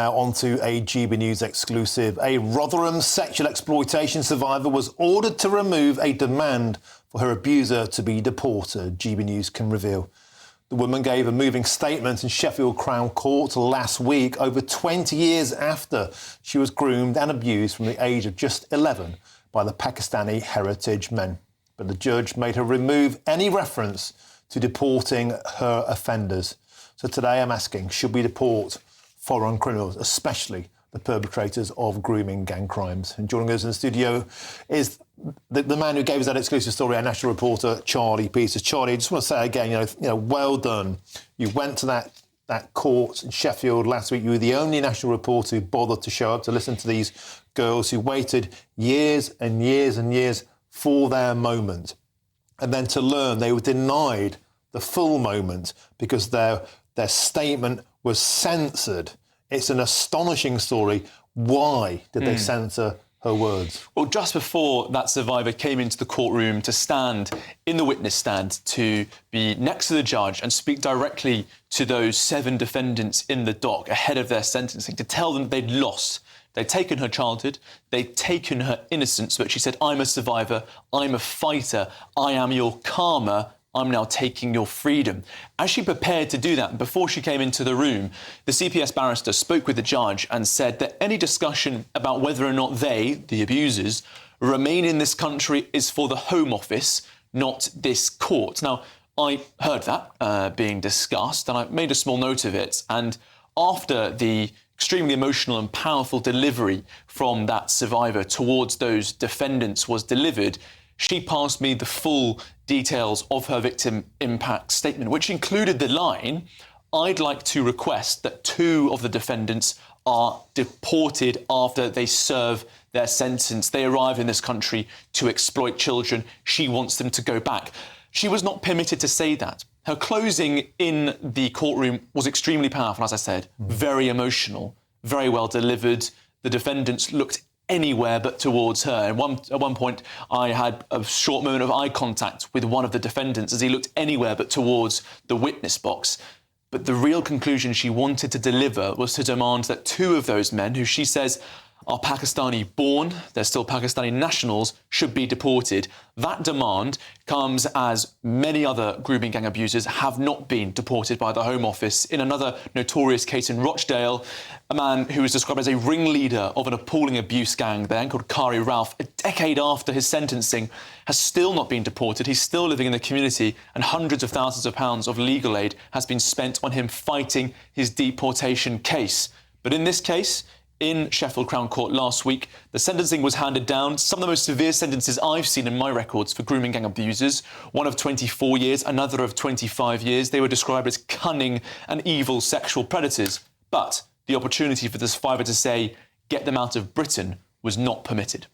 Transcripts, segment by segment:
Now on to a GB News exclusive. A Rotherham sexual exploitation survivor was ordered to remove a demand for her abuser to be deported, GB News can reveal. The woman gave a moving statement in Sheffield Crown Court last week, over 20 years after she was groomed and abused from the age of just 11 by the Pakistani heritage men. But the judge made her remove any reference to deporting her offenders. So today I'm asking, should we deport foreign criminals, especially the perpetrators of grooming gang crimes? And joining us in the studio is the man who gave us that exclusive story, our national reporter, Charlie Peters. Charlie, I just want to say again, you know, well done. You went to that court in Sheffield last week. You were the only national reporter who bothered to show up to listen to these girls who waited years and years and years for their moment. And then to learn they were denied the full moment because their statement was censored. It's an astonishing story. Why did they censor her words? Well, just before that survivor came into the courtroom to stand in the witness stand to be next to the judge and speak directly to those 7 defendants in the dock ahead of their sentencing, to tell them they'd lost. They'd taken her childhood, they'd taken her innocence, but she said, I'm a survivor, I'm a fighter, I am your karma, I'm now taking your freedom. As she prepared to do that, before she came into the room, the CPS barrister spoke with the judge and said that any discussion about whether or not they, the abusers, remain in this country is for the Home Office, not this court. Now, I heard that being discussed, and I made a small note of it. And after the extremely emotional and powerful delivery from that survivor towards those defendants was delivered, she passed me the full details of her victim impact statement, which included the line, I'd like to request that 2 of the defendants are deported after they serve their sentence. They arrive in this country to exploit children. She wants them to go back. She was not permitted to say that. Her closing in the courtroom was extremely powerful, as I said, very emotional, very well delivered. The defendants looked anywhere but towards her. At one point, I had a short moment of eye contact with one of the defendants as he looked anywhere but towards the witness box. But the real conclusion she wanted to deliver was to demand that 2 of those men, who she says are Pakistani-born, they're still Pakistani nationals, should be deported. That demand comes as many other grooming gang abusers have not been deported by the Home Office. In another notorious case in Rochdale, a man who was described as a ringleader of an appalling abuse gang there, called Kari Ralph, a decade after his sentencing, has still not been deported. He's still living in the community, and hundreds of thousands of pounds of legal aid has been spent on him fighting his deportation case. But in this case, in Sheffield Crown Court last week, the sentencing was handed down. Some of the most severe sentences I've seen in my records for grooming gang abusers. One of 24 years, another of 25 years. They were described as cunning and evil sexual predators. But the opportunity for the survivor to say, get them out of Britain, was not permitted.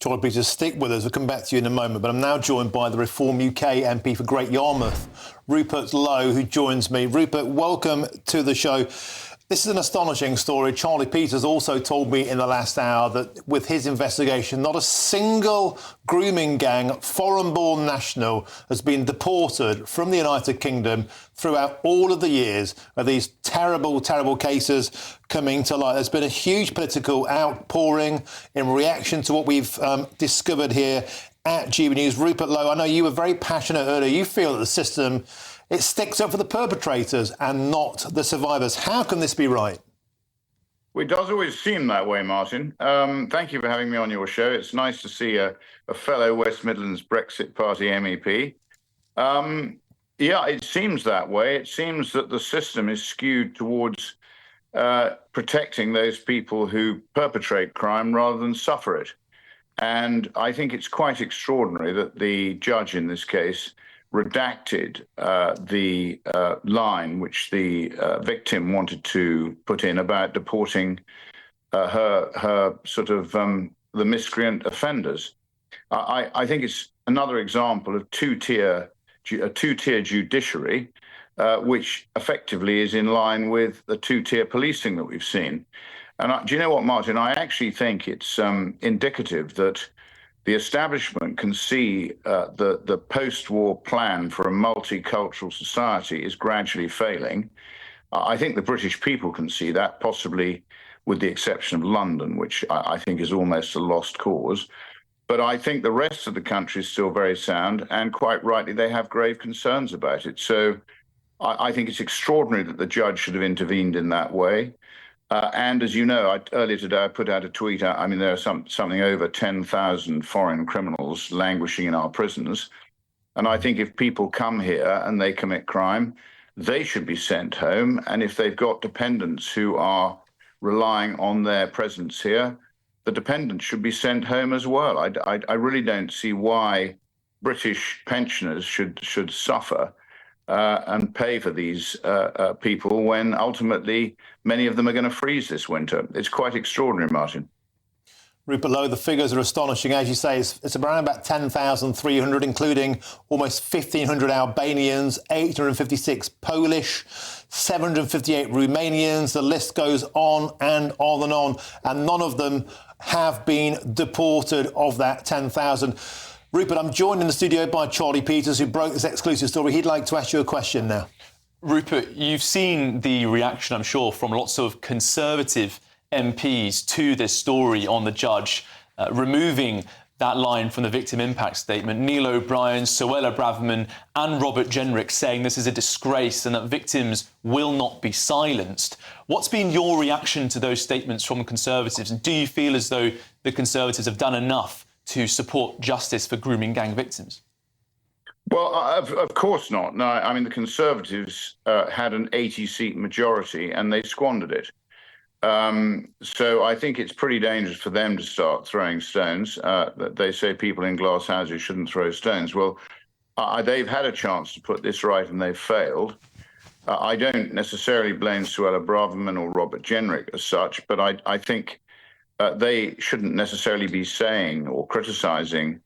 Charlie Peters, stick with us. We'll come back to you in a moment. But I'm now joined by the Reform UK MP for Great Yarmouth, Rupert Lowe, who joins me. Rupert, welcome to the show. This is an astonishing story. Charlie Peters also told me in the last hour that with his investigation, not a single grooming gang, foreign-born national, has been deported from the United Kingdom throughout all of the years of these terrible, terrible cases coming to light. There's been a huge political outpouring in reaction to what we've discovered here at GB News. Rupert Lowe, I know you were very passionate earlier. You feel that the system, it sticks up for the perpetrators and not the survivors. How can this be right? Well, it does always seem that way, Martin. Thank you for having me on your show. It's nice to see a fellow West Midlands Brexit Party MEP. Yeah, it seems that way. It seems that the system is skewed towards protecting those people who perpetrate crime rather than suffer it. And I think it's quite extraordinary that the judge in this case redacted the line which the victim wanted to put in about deporting her sort of the miscreant offenders. I think it's another example of a two-tier judiciary, which effectively is in line with the two-tier policing that we've seen. And do you know what, Martin? I actually think it's indicative that the establishment can see the post-war plan for a multicultural society is gradually failing. I think the British people can see that, possibly with the exception of London, which I think is almost a lost cause. But I think the rest of the country is still very sound, and quite rightly, they have grave concerns about it. So I think it's extraordinary that the judge should have intervened in that way. And as you know, earlier today, I put out a tweet. I mean, there are something over 10,000 foreign criminals languishing in our prisons. And I think if people come here and they commit crime, they should be sent home. And if they've got dependents who are relying on their presence here, the dependents should be sent home as well. I really don't see why British pensioners should suffer and pay for these people when ultimately many of them are going to freeze this winter. It's quite extraordinary, Martin. Rupert Lowe, the figures are astonishing. As you say, it's around about 10,300, including almost 1,500 Albanians, 856 Polish, 758 Romanians. The list goes on and on and on. And none of them have been deported of that 10,000. Rupert, I'm joined in the studio by Charlie Peters, who broke this exclusive story. He'd like to ask you a question now. Rupert, you've seen the reaction, I'm sure, from lots of Conservative MPs to this story on the judge removing that line from the victim impact statement. Neil O'Brien, Suella Braverman and Robert Jenrick saying this is a disgrace and that victims will not be silenced. What's been your reaction to those statements from Conservatives? And do you feel as though the Conservatives have done enough to support justice for grooming gang victims? Well, of course not. No, I mean, the Conservatives had an 80-seat majority and they squandered it. So I think it's pretty dangerous for them to start throwing stones. They say people in glass houses shouldn't throw stones. Well, they've had a chance to put this right and they've failed. I don't necessarily blame Suella Braverman or Robert Jenrick as such, but I think they shouldn't necessarily be saying or criticizing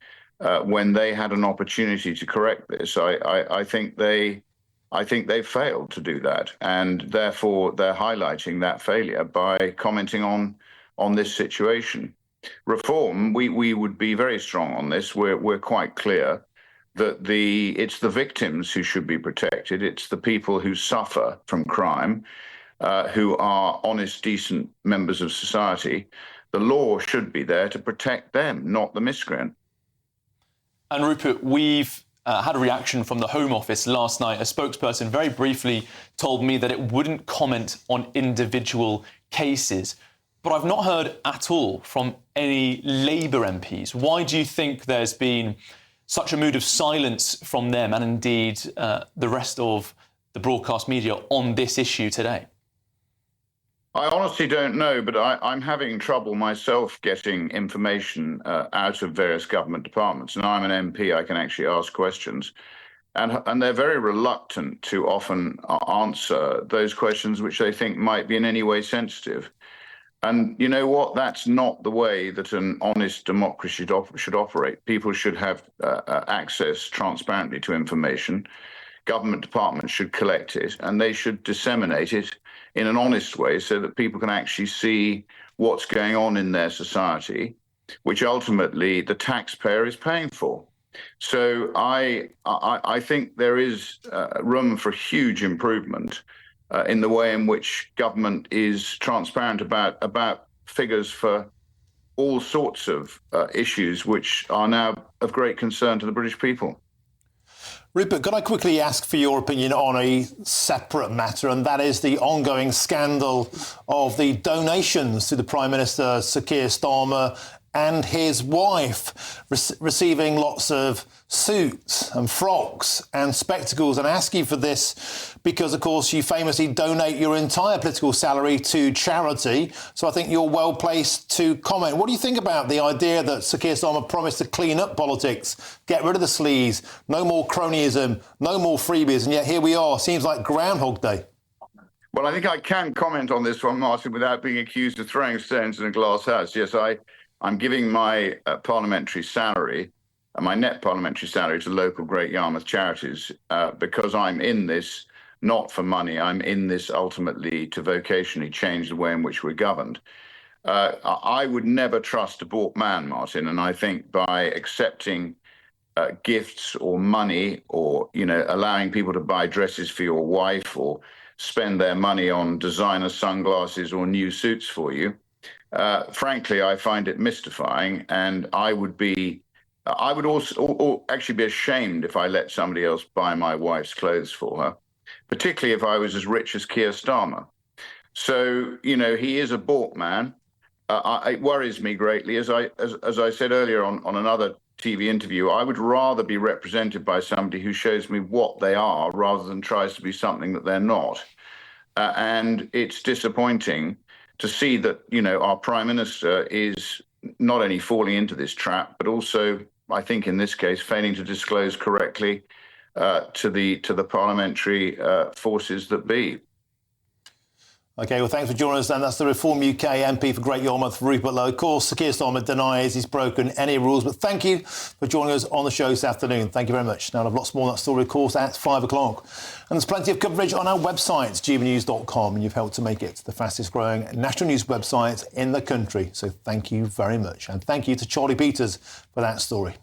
when they had an opportunity to correct this. I think they failed to do that, and therefore they're highlighting that failure by commenting on this situation. Reform, we would be very strong on this. We're quite clear that it's the victims who should be protected. It's the people who suffer from crime, who are honest, decent members of society. The law should be there to protect them, not the miscreant. And Rupert, we've had a reaction from the Home Office last night. A spokesperson very briefly told me that it wouldn't comment on individual cases. But I've not heard at all from any Labour MPs. Why do you think there's been such a mood of silence from them and indeed the rest of the broadcast media on this issue today? I honestly don't know, but I'm having trouble myself getting information out of various government departments. And I'm an MP, I can actually ask questions. And they're very reluctant to often answer those questions which they think might be in any way sensitive. And you know what? That's not the way that an honest democracy should operate. People should have access transparently to information. Government departments should collect it and they should disseminate it in an honest way so that people can actually see what's going on in their society, which ultimately the taxpayer is paying for. So I think there is room for huge improvement in the way in which government is transparent about figures for all sorts of issues which are now of great concern to the British people. Rupert, could I quickly ask for your opinion on a separate matter, and that is the ongoing scandal of the donations to the Prime Minister, Sir Keir Starmer, and his wife, receiving lots of suits and frocks and spectacles, and ask you for this because, of course, you famously donate your entire political salary to charity. So I think you're well placed to comment. What do you think about the idea that Sir Keir Starmer promised to clean up politics, get rid of the sleaze, no more cronyism, no more freebies, and yet here we are. Seems like Groundhog Day. Well, I think I can comment on this one, Martin, without being accused of throwing stones in a glass house. Yes, I'm giving my parliamentary salary, my net parliamentary salary to local Great Yarmouth charities because I'm in this not for money. I'm in this ultimately to vocationally change the way in which we're governed. I would never trust a bought man, Martin, and I think by accepting gifts or money or, allowing people to buy dresses for your wife or spend their money on designer sunglasses or new suits for you. Frankly, I find it mystifying, and I would also actually be ashamed if I let somebody else buy my wife's clothes for her, particularly if I was as rich as Keir Starmer. So, he is a bought man. It worries me greatly. As I said earlier on another TV interview, I would rather be represented by somebody who shows me what they are rather than tries to be something that they're not. And it's disappointing to see that, our Prime Minister is not only falling into this trap, but also, I think in this case, failing to disclose correctly to the parliamentary forces that be. OK, well, thanks for joining us, and that's the Reform UK MP for Great Yarmouth, Rupert Lowe. Of course, Keir Starmer denies he's broken any rules, but thank you for joining us on the show this afternoon. Thank you very much. Now, I'll have lots more on that story, of course, at 5 o'clock. And there's plenty of coverage on our website, gbnews.com, and you've helped to make it the fastest growing national news website in the country. So thank you very much. And thank you to Charlie Peters for that story.